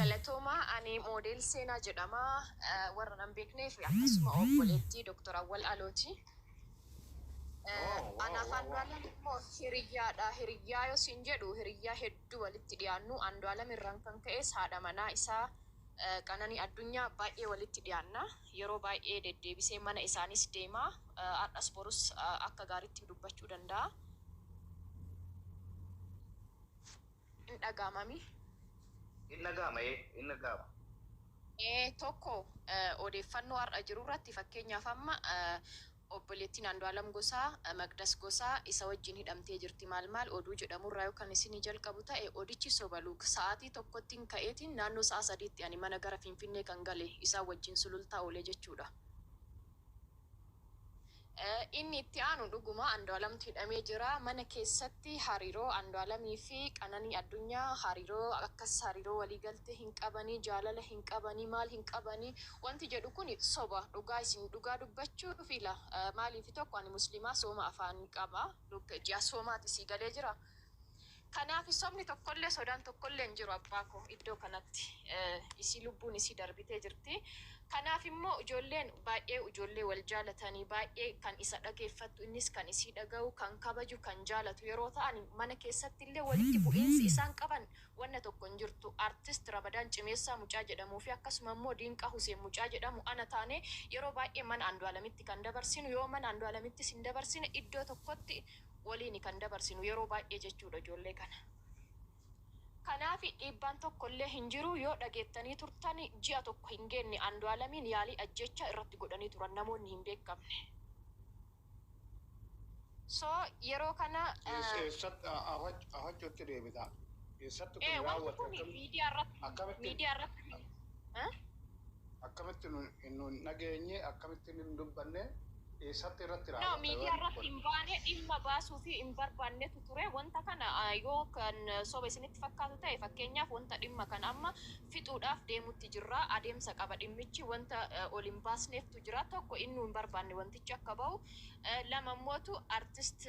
galatoomaa ani moodel seenaa jedhama warra nan beekneef akkasuma obboleettii Dr. Awwal Alooti. Anaaf Andu'aalam immoo hiriyyaadha. Hiriyyaa yoo siin jedhu hiriyyaa hedduu walitti dhiyaannu. Andu'aalam irraan kan ka'es haadha manaa isaa Qananii Addunyaa baay'ee walitti dhiyaanna. Yeroo baay'ee deddeebisee mana isaanis deema. Har'as borus akka gaariitti dubbachuu danda'a. Hin dhagaamami. Inni gaama. Tokko odeeffannoo har'a jiru irratti fakkeenyaaf amma obboleettiin Andu'aalam Gosaa, Magdas Gosaa isa wajjin hidhamtee jirti maal oduu jedhamurraa yookaan isinii jalqabu ta'e odichi sobaluu sa'aatii tokkottiin ka'eetiin naannoo sa'a sadiitti ani mana gara Finfinnee kan gale isaa wajjin sulultaa oolee jechuudha. Inni itti aanu dhuguma Andu'aalamtu hidhamee jira. Mana keessatti hariiroo Andu'aalamii fi Qananii Addunyaa hariiroo akkas hariiroo waliigaltee hin qabanii, jaalala hin qabanii, maal hin qabanii. Wanti jedhu kun soba. Dhugaa isin dhugaa dubbachuu fila. Maaliif tokko ani musliimaa sooma afaan qaba. Ji'a soomaati sii galee jira. Kanaaf sobni tokkollee sodaan tokkollee hin jiru abbaa koo iddoo kanatti. Isii lubbuun isii darbitee jirti. Kanaaf immoo ijoolleen baay'ee ijoollee wal jaalatanii baay'ee kan isa dhageeffattu innis kan isii dhaga'u kan kabaju kan jaalatu yeroo ta'an mana keessatti illee walitti bu'iinsi isaan qaban wanna tokko hin jirtu. Artist Ramadaan Cimeessaa Mucaa jedhamuu fi akkasuma immoo Diinqaa Huseen Mucaa jedhamu ana taane yeroo baay'ee mana Andu'aalamitti kan dabarsinu yoo mana Andu'aalamittis hin dabarsine iddoo tokkotti waliin kan dabarsinu yeroo baay'ee jechuudha ijoollee kana. Kanaaf dhiibbaan tokkollee hin jiru yoo dhageettanii turtan ji'a tokko hin geenne Andu'aalamiin yaalii ajjecha irratti godhanii turan namoonni hin beekamne. So yeroo kana ahojjotti deebita. Wanti kun miidiyaa irratti akkamitti nun nageenye akkamitti nun dubbanne eessatti irratti no miidiyaa irratti hin baane dhimma baasuu fi hin barbaannetu ture. Wanta kana yoo kan soba isinitti fakkaatu ta'e fakkeenyaaf wanta dhimma kana amma fixuudhaaf deemutti jirra. Adeemsa qaba dhimmichi wanta ol hin baasneeftu jira. Tokko inni hin barbaanne wantichi akka bahu. Lama immootu artist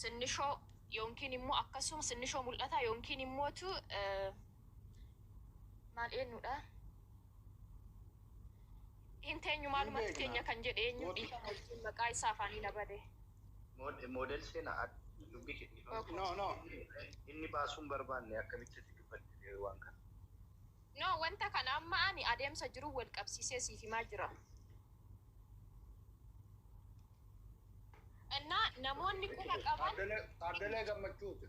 Sinnishoo yookiin immoo akkasuma Sinnishoo mul'ata yookiin immootu maal eenyudha? Inteenyu maalumatti keenya kan jedhe eenyu dhiifama wajjin maqaa isaa afaanii na bade. Moodel seenaa dubbii No. Inni baasuun barbaanne akkamitti dubbatte waan kana. No wanta kana amma ani adeemsa jiru wal qabsiisee siif himaa jira. እና namoonni quba qaban Taaddalee Gammachuuti.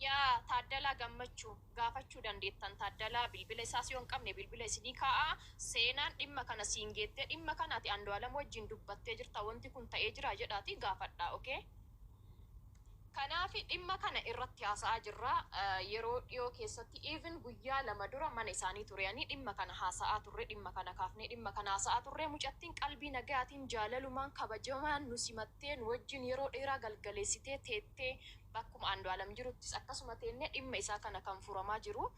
yaa Taaddalaa Gammachuu gaafachuu dandeettan. Taaddalaa bilbila isaas yoo hin qabne bilbila isinii kaa'aa. Seenaan dhimma kana siin geettee dhimma kanaati Andu'aalam wajjin dubbattee jirta wanti kun ta'ee jira jedhaati gaafadha. Okay. Kanaaf dhimma kana irratti haasa'aa jirra. Yeroo dhiyoo keessatti even guyyaa 2 dura mana isaanii tureyanii dhimma kana haasa'aa turre, dhimma kana kaafnee dhimma kana haasa'aa turre. Mucattiin qalbii nagaatiin jaalalumaan kabajamaan nu simattee nu wajjin yeroo dheeraa galgaleessitee teettee bakkuma Andu'aalam jiruttis akkasuma teennee dhimma isaa kana kan furamaa jiru.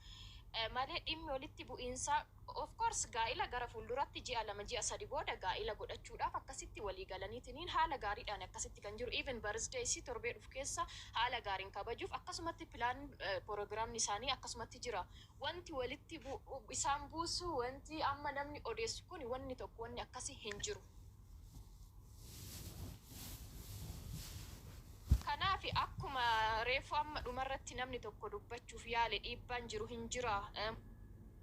Malee dhimmi walitti bu'iinsa of course gaa'ila gara fuulduratti ji'a 2 ji'a 3 booda gaa'ila godhachuudhaaf akkasitti walii galaniitiin haala gaariidhaan akkasitti kan jiru. Even birthday isii torbee dhufu keessa haala gaariin kabajuuf akkasumatti pilaan proogiraamni isaanii akkasumatti jira. Wanti walitti isaan buusu wanti amma namni odeessu kun wanni tokko wanni akkasii hin jiru. Kanaaf akkuma reefu amma dhumarratti namni tokko dubbachuuf yaale dhiibbaan jiru hin jira.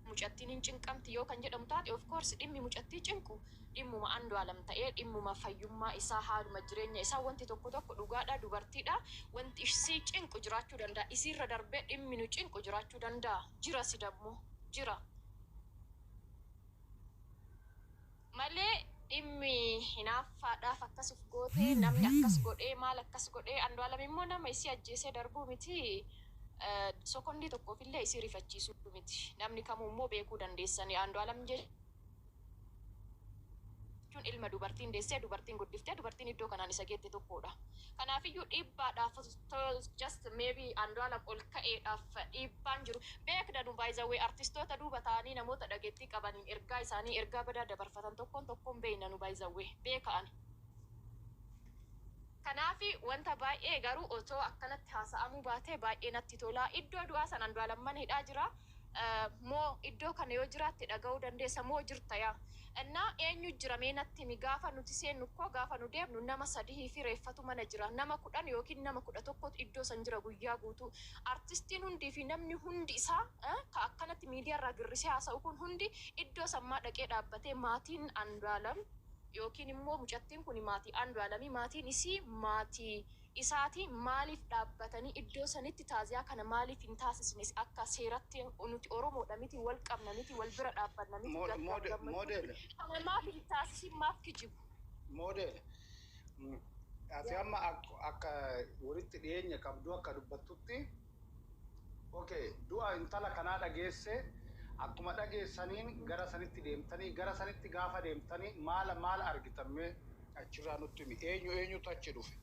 Mucattiin hin cinqamti yoo kan jedhamu taate of course dhimmi mucattii cinqu dhimmuma Andu'aalam ta'ee dhimmuma fayyummaa isaa haaluma jireenya isaa wanti tokko dhugaadha dubartiidha. Wanti isii cinqu jiraachuu danda'a. Isiirra darbee dhimmi nu cinqu jiraachuu danda'a. Jira sidammoo jira. Malee dhimmi hinaaffaadhaaf akkasif gootee namni akkas godhee maal akkas godhee Andu'aalam immoo nama isii ajjeesee darbuu miti. Sokondii tokkoofillee isii rifachiisuu miti. Namni kamuu immoo beekuu dandeessanii Andu'aalam jechuun ilma dubartiin deessee dubartiin guddiftee dubartiin iddoo kanaan isa geette tokkodha. Kanaafiyyuu dhiibbaadhaaf just maybe Andu'aalam ol ka'eedhaaf dhiibbaan jiru. Beekna nu baay'izawwee artistoota duuba ta'anii namoota dhageettii qabaniin ergaa isaanii ergaa badaa dabarfatan tokkoon beekna nu baay'izawwee beekaan. Kanaafi wanta baay'ee garuu otoo akkanatti haasa'amuu baatee baay'ee natti tola. Iddoo du'aa san Andu'aalam mana hidhaa jira. Moo iddoo kana yoo jiraatte dhaga'uu dandeessa moo jirta yaa. Innaa eenyu jira mee natti mi gaafa nuti seennu koo gaafa nu deemnu nama 3 fi reeffatu mana jira. Nama 10 yookiin nama 11 iddoo san jira guyyaa guutuu. Artistiin hundii fi namni hundi isaa ka akkanatti miidiyaa irraa girrisee haasa'u kun hundi iddoo sammaa dhaqee dhaabbatee maatiin Andu'aalam yookiin immoo mucattiin kun maatii Andu'aalamii maatiin isii maatii isaati maaliif dhaabbatanii iddoo sanitti taaziyaa kana maaliif hin taasisnes akka seeratti nuti Oromoodha miti wal qabna miti wal bira dhaabbanna miti model kana maaf hin taasisin maaf kijibu model ati amma akka walitti dhiyeenya qabdu akka dubbattutti okay du'a intala kanaa dhageesse akkuma dhageessaniin gara sanitti deemtanii gara sanitti gaafa deemtanii maal argitamee achirraa nutti himi eenyutu achi dhufe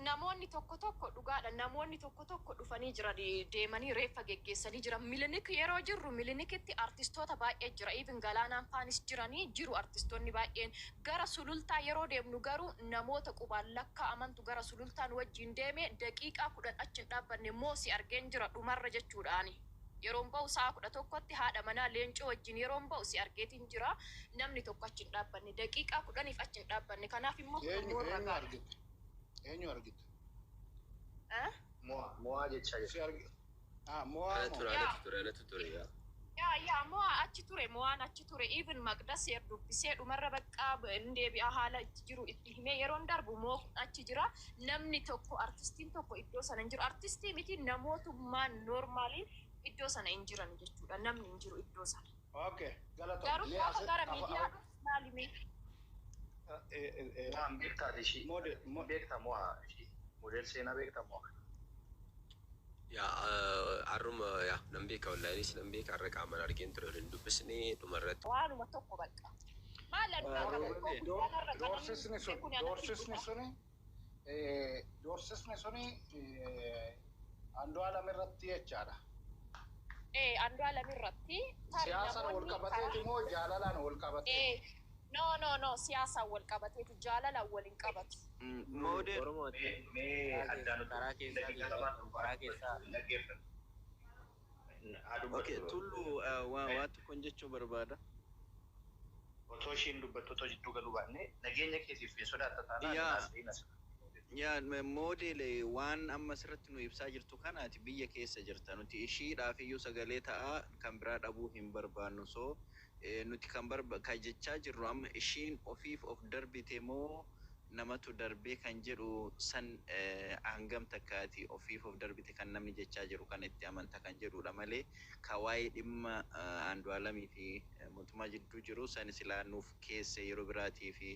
namoonni tokko dhugaadha namoonni tokko dhufanii jiran deemanii reeffa geggeessanii jiran milinik yeroo jirru milinikitti artistoota baay'ee jira even Galaanaan faanis jiranii jiru artistoonni baay'een gara sulultaa yeroo deemnu garuu namoota qubaan lakkaa'amantu gara sulultaan wajjin deeme daqiiqaa 10 achi dhaabbanne moosi argeen jira dhumarra jechuudhaani. Yeroon ba'u sa'a 11tti haadha manaa leencoo wajjin yeroon ba'u si argeetiin jira namni tokko achi dhaabbanne daqiiqaa 10 achi dhaabbanne kanaaf immoo eenyu argite mo'a jecha si argite mo'a ture yaa mo'a achi ture mo'aan achi ture even Maqdas dubbisee dhumarra baqqaa deebi'aa haala itti jiru itti himee yeroon darbu moo achi jira namni tokko artistiin tokko iddoo sana hin jiru artistii miti namootummaan normaaliin iddoo sana hin jiran jechuudha namni hin jiru iddoo sana. Okay galata garuu gaafa gara miidiyaa maalimi mo'aan beektaati ishii beekta mo'a ishii model seenaa beekta mo'a. Arruma nan beeka onlaayinis nan beeka har'a qaamaan argeen ture waliin dubbisnee dhumarratti. Waanuma tokko bakka. Doorsisni suni Andu'aalam irratti jechaadha. Andu'aalam irratti. Siyaasaan wal qabateeti moo jaalalaan wal qabatee? No, siyaasaan wal qabateeti jaalalaan wal hin qabatu. Model Okay, tullu waatu kun jechuu barbaada. Otoo ishiin dubbattu otoo jidduu galuu baanne nageenya keetiif sodaata taanaan yaa model waan amma asirratti nu ibsaa jirtu kanaati biyya keessa jirta nuti ishiidhaaf iyyuu sagalee ta'aa kan biraa dhabuu hin barbaannu so nuti kan jechaa jirru amma ishiin ofiif of darbite moo namatu darbee kan jedhu san hangam takkaati ofiif of darbite kan namni jechaa jiru kan itti amanta kan jedhudha malee kawaayee dhimma Andu'aalamii fi mootummaa jidduu jiru san silaa nuuf keessa yeroo biraatii fi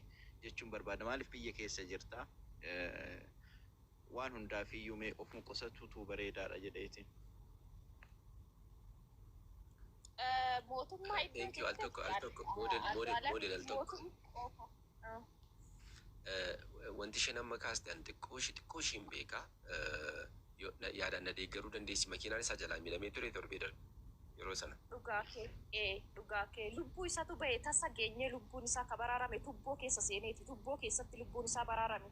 jechuun barbaada maaliif biyya keessa jirta waan hundaaf iyyuu mee ofuma qusatuutu bareedaadha jedheetiin. Mootummaa iddoo al tokko model al tokko wanti isheen amma kaastan xiqqoo ishiin beekaa yaadaan na deeggaruu dandeessi makiinaan isaa jalaa miidhamee ture torbee darbe yeroo sana. Dhugaa kee lubbuu isatu bahee tasa geenyee lubbuun isaa ka baraarame tubboo keessa seeneeti tubboo keessatti lubbuun isaa baraarame.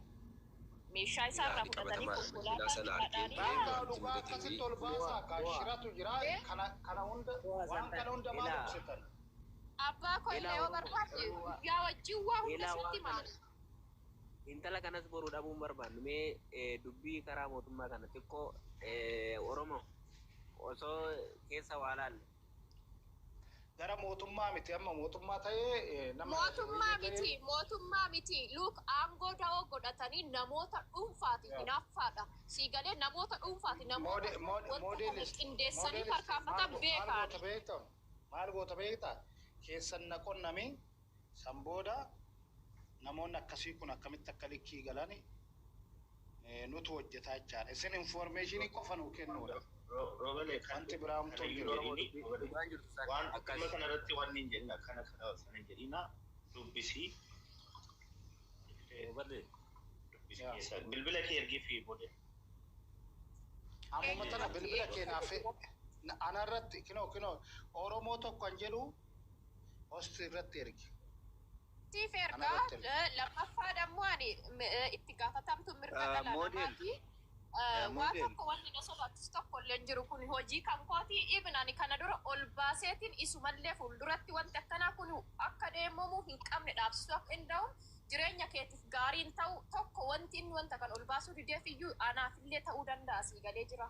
Meeshaa isaa irraa fudhatanii konkolaataa dhugaa akkasitti ol baasaa kaashiratu jira kana hunda maal ibsitan. Abbaa koo illee yoo barbaade yaa wajjin waa hunda sitti maal. Intala kanas boruu dhabuun barbaannu mee dubbii karaa mootummaa kana xiqqoo Oromoo osoo keessa waa laalle. Gara mootummaa miti amma mootummaa ta'ee nama mootummaa miti luuk aangoo da'oo godhatanii namoota dhuunfaati hinaaffaadha siigalee namoota dhuunfaati namoota qindeessanii harkaanfatan beekan. Maal goota beektaa keessan na qonnami san booda namoonni akkasii kun akkamitti akka likkii galani nutu hojjetaa jechaadha. Isin informeeshinii qofa nuu kennuudha. Wanti biraamtu waan akkuma kanarratti waan hin jenna kana sana jedhina dubbisii bilbila kee ergii fi bode. Amma tana bilbila kee naaf anarratti kinoo Oromoo tokko kan jedhu hosti irratti ergi. Tiif ergaa lammaffaa dammoo ani itti gaafatamtu mirga dhala namaati. Waan tokko wanti na sodaachisu tokko illee jiru kun hojii kan kooti even ani kana dura ol baaseetiin isumallee fuulduratti wanti akkanaa kun akka deemamu hin qabne dhaabsisuu akka danda'u jireenya keetiif gaariin ta'u tokko wanti inni wanta kan ol baasuu dideef iyyuu anaafillee ta'uu danda'a sii galee jira.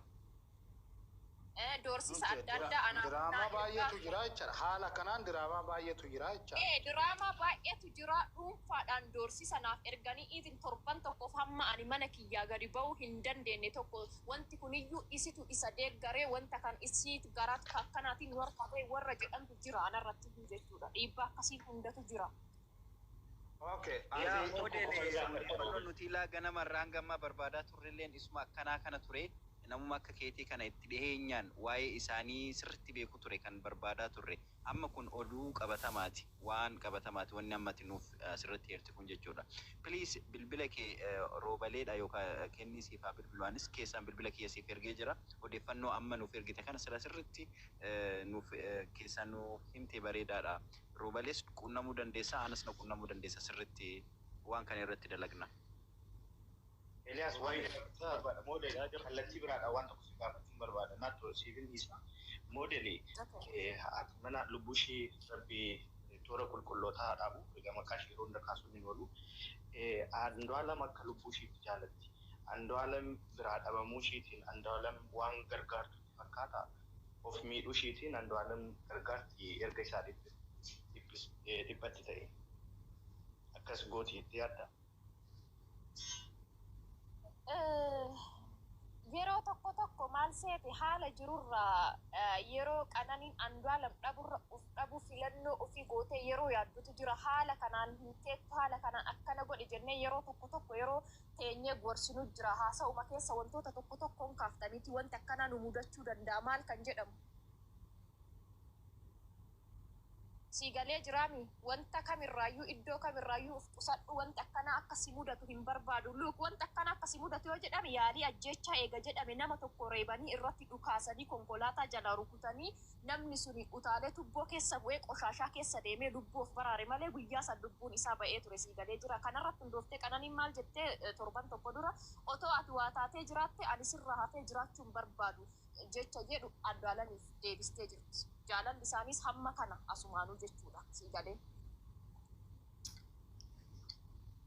Doorsisa adda addaa anaaf diraamaa baay'eetu jira jechuudha. Haala kanaan diraamaa baay'eetu jira jechuudha. Diraamaa baay'eetu jira dhuunfaadhaan doorsisa naaf erganii itin torban tokkoof hamma ani mana kiyyaa gadi ba'uu hin dandeenye tokko wanti kuniyyuu isitu isa deeggaree wanta kan isiit garaa akkanaatiin warra jedhamtu jira anarratti jechuudha. Dhiibbaa akkasii hundatu jira. Okay. yaa moodele nuti ilaa ganamarraan gamma barbaadaa turrelleen isuma akkanaa kana ture namuma akka keetii kana itti dhiheenyaan waa'ee isaanii sirriitti beeku ture kan barbaadaa turre amma kun oduu qabatamaati waan qabatamaati wanni ammati nuuf sirriitti heerti kun jechuudha. Please bilbila kee roobaleedha yookaan kennii siifaa bilbilaanis keessaan bilbila kiyya siif ergee jira odeeffannoo amma nuuf ergite kana sirriitti nuuf keessaan nuuf himte bareedaadha. Roobalees qunnamuu dandeessa anas na qunnamuu dandeessa sirriitti waan kana irratti dalagna. Elias model kallattii biraadha waan tokko si gaafachuun barbaada naatoo siifin isa modelii mana lubbuu ishee rabbii toora qulqullootaa dhaabu egaa maqaa ishee yeroo hunda kaasuun hin oolu Andu'aalam akka lubbuu isheetti jaalatti Andu'aalam biraa dhabamuu isheetiin Andu'aalam waan gargaartu fakkaata of miidhuu isheetiin Andu'aalam gargaarti erga isaa dhibbatti ta'e akkas gootiitti yaadda. Yeroo tokko maal seeti haala jirurraa yeroo qananiin Andu'aalam dhaburra uf dhabu filannoo ofii gootee yeroo yaaddutu jira haala kanaan hin teettu haala kanaan akkana godhe jennee yeroo tokko yeroo teenyee gorsinu jira haasa'uma keessa wantoota tokkoon kaaftaniiti wanti akkanaa nu mudachuu danda'a maal kan jedhamu. Siigalee jiraami wanta kamirraayyuu iddoo kamirraayyuu uf qusadhu wanta akkanaa akkasii mudatu hin barbaadu. Luuk wanta akkanaa akkasii mudatu yoo jedhame yaalii ajjechaa eega jedhame nama tokko reebanii irratti dhukaasanii konkolaataa jala rukutanii namni suni utaalee tubboo keessa bu'ee qoshaashaa keessa deemee lubbuu of baraare malee guyyaa san lubbuun isaa ba'ee ture siigalee jira. Kanarratti hundooftee qananiin maal jettee torban tokko dura otoo ati waa taatee jiraatte ani sirraa hafee jiraachuun barbaadu jecha jedhu Andu'aalamiif deebistee jirti. Jaalalli isaanis hamma kana asumaanuu jechuudha siigalee.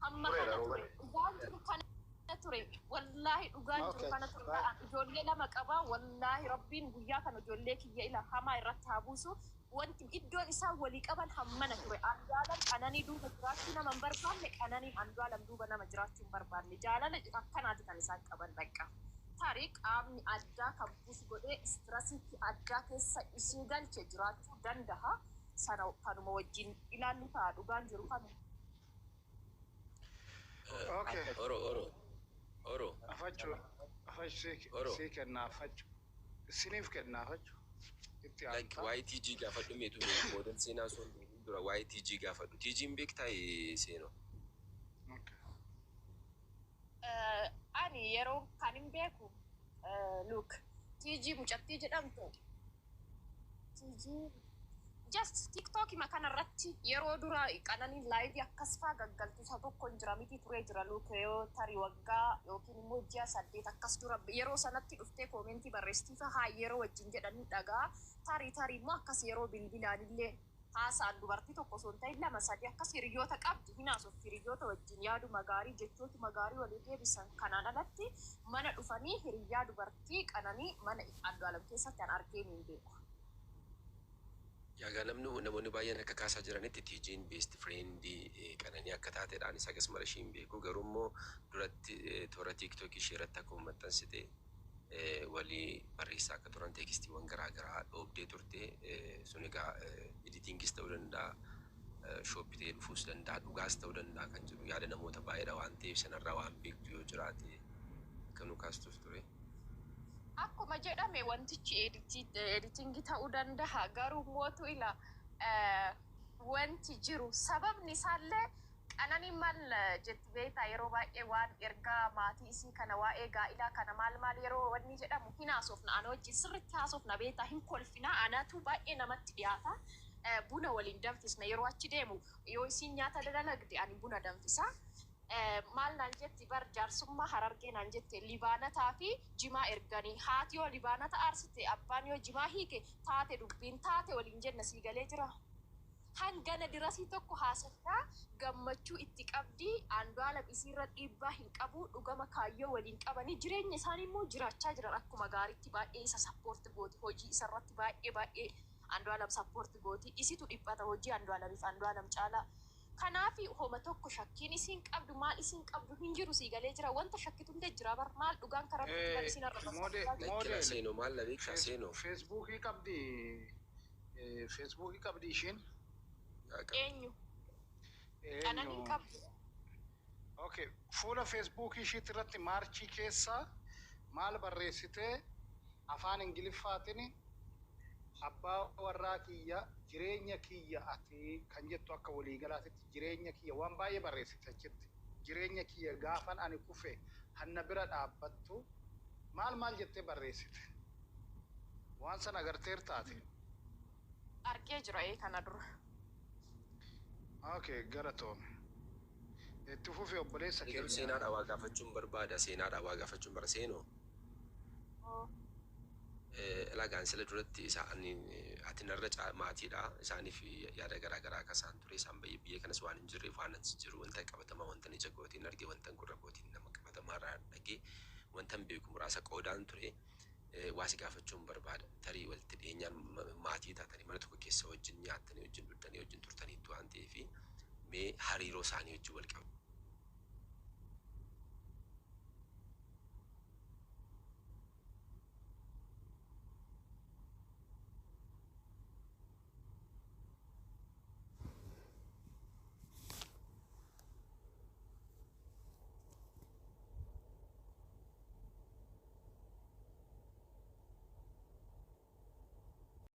Hamma kana ture dhugaan jiru kana ture wallaahi dhugaan jiru kana ture ijoollee lama qabaa wallaahi rabbiin guyyaa kana ijoollee kiyya ila hamaa irratti haa buusu wanti iddoon isaa walii qaban hammana ture. Andu'aalam qananii duuba jiraachuu nama hin barbaanne qananii Andu'aalam duuba nama jiraachuu hin barbaanne jaalala akkanaati kan isaan qaban bakka. Tarii qaamni addaa kan buusu godhee istirasiitti addaa keessa isii galche jiraachuu danda'a. Sana kanuma wajjin ilaallu ta'a dhugaan jiru kana. Okay. Oro. Afachu si kennaa afachu. Isiniif kennaa afachu. Itti Like YTG gaafadhu meetu model seenaa sun dura YTG gaafadhu. TG'n beektaa seenoo. Ani yeroo kan hin beeku Luuk TG mucattii jedhamtu TG just TikTok kanarratti yeroo dura qananiin laayivii akkas faa gaggaltu isa tokko hin jira miti turee jira Luuk yoo tarii waggaa yookiin immoo ji'a 8 akkas dura yeroo sanatti dhuftee koomentii barreessitiifa haa yeroo wajjin jedhanii dhagaa tarii immoo akkas yeroo bilbilaanillee haasaan dubartii tokko osoo hin ta'in 2-3 akkas hiriyoota qabdi hinaasuuf hiriyoota wajjin yaaduma gaarii jechootuma gaarii walii deebisan kanaan alatti mana dhufanii hiriyaa dubartii qananii mana Andu'aalam keessatti an argee hin beeku. Yaagaa namoonni baay'een akka kaasaa jiranitti TG'n best friendii qananii akka taateedhaan isa akkasuma ishee hin beeku garuu immoo duratti toora TikTok ishee irratti akkuma maxxansite walii barreessaa akka turan teekstiiwwan garaagaraa dhoobdee turte sun egaa editingis ta'uu danda'a shooppitee dhufuus danda'a dhugaas ta'uu danda'a kan jedhu yaada namoota baay'eedha waan ta'eef sanarraa waan beektu yoo jiraate kan nu kaastuuf ture. Akkuma jedhame wantichi editingii ta'uu danda'a garuu mootu ila wanti jiru sababni isaallee qananii maal jetti beektaa yeroo baay'ee waan ergaa maatii isii kana waa'ee gaa'ilaa kana maal yeroo wanni jedhamu hin haasofna ana wajjin sirriitti haasofna beektaa hin kolfina anatu baay'ee namatti dhiyaata buna waliin danfisna yeroo achi deemu yoo isiin nyaata dalagde ani buna danfisa maal naan jetti bar jaarsummaa harargee naan jette libaanataa fi jimaa erganii haati yoo libaanata aarsite abbaan yoo jimaa hiike taate dubbiin taate waliin jenna sii galee jira. Hangana dirasii tokko haasoftaa gammachuu itti qabdii Andu'aalam isiirra dhiibbaa hin qabu dhugama kaayyoo waliin qabanii jireenya isaanii immoo jiraachaa jiran akkuma gaariitti baay'ee isa sappoorti gooti hojii isarratti baay'ee Andu'aalam sappoorti gooti isitu dhiphata hojii Andu'aalamiif Andu'aalam caalaa. Kanaaf homa tokko shakkiin isiin qabdu maal isiin qabdu hin jiru sii galee jira wanta shakkitu illee jira bar maal dhugaan karaa kan isiin arraba. Lakkina seenoo maal labeekaa seenoo. Feesbuukii qabdi ishiin. Eenyu? Qananiin qabdu. Okay, fuula feesbuukii ishiitti irratti maarchii keessa maal barreessitee afaan ingiliffaatiin abbaa warraa kiyya jireenya kiyya ati kan jettu akka waliigalaatitti jireenya kiyya waan baay'ee barreessite jetti. Jireenya kiyya gaafan ani kufe hanna bira dhaabbattu maal jettee barreessite? Waan san agarteer taate. Argee jira kana dura. Okay, galatoome. Itti fufee obboleessa keenya. Seenaa dhawaa gaafachuun barbaada. Seenaa dhawaa gaafachuun bara seenoo. Lagaan sila duratti ati narra maatiidha. Isaaniif yaada garaa akka isaan ture isaan biyya kanas waan hin jirreef waan as jiru wanta qabatamaa wanta ni jagootiin argee wanta gurra kootiin nama qabatamaa irraa dhagee wanta beeku muraasa qoodaan ture. Waasi gaafachuun barbaada. Tarii walitti dhiyeenyaan maatii taatanii mana tokko keessa wajjin nyaattanii wajjin dhuddanii wajjin turtaniitu waan ta'eef mee hariiroo isaanii wajjin wal qabu.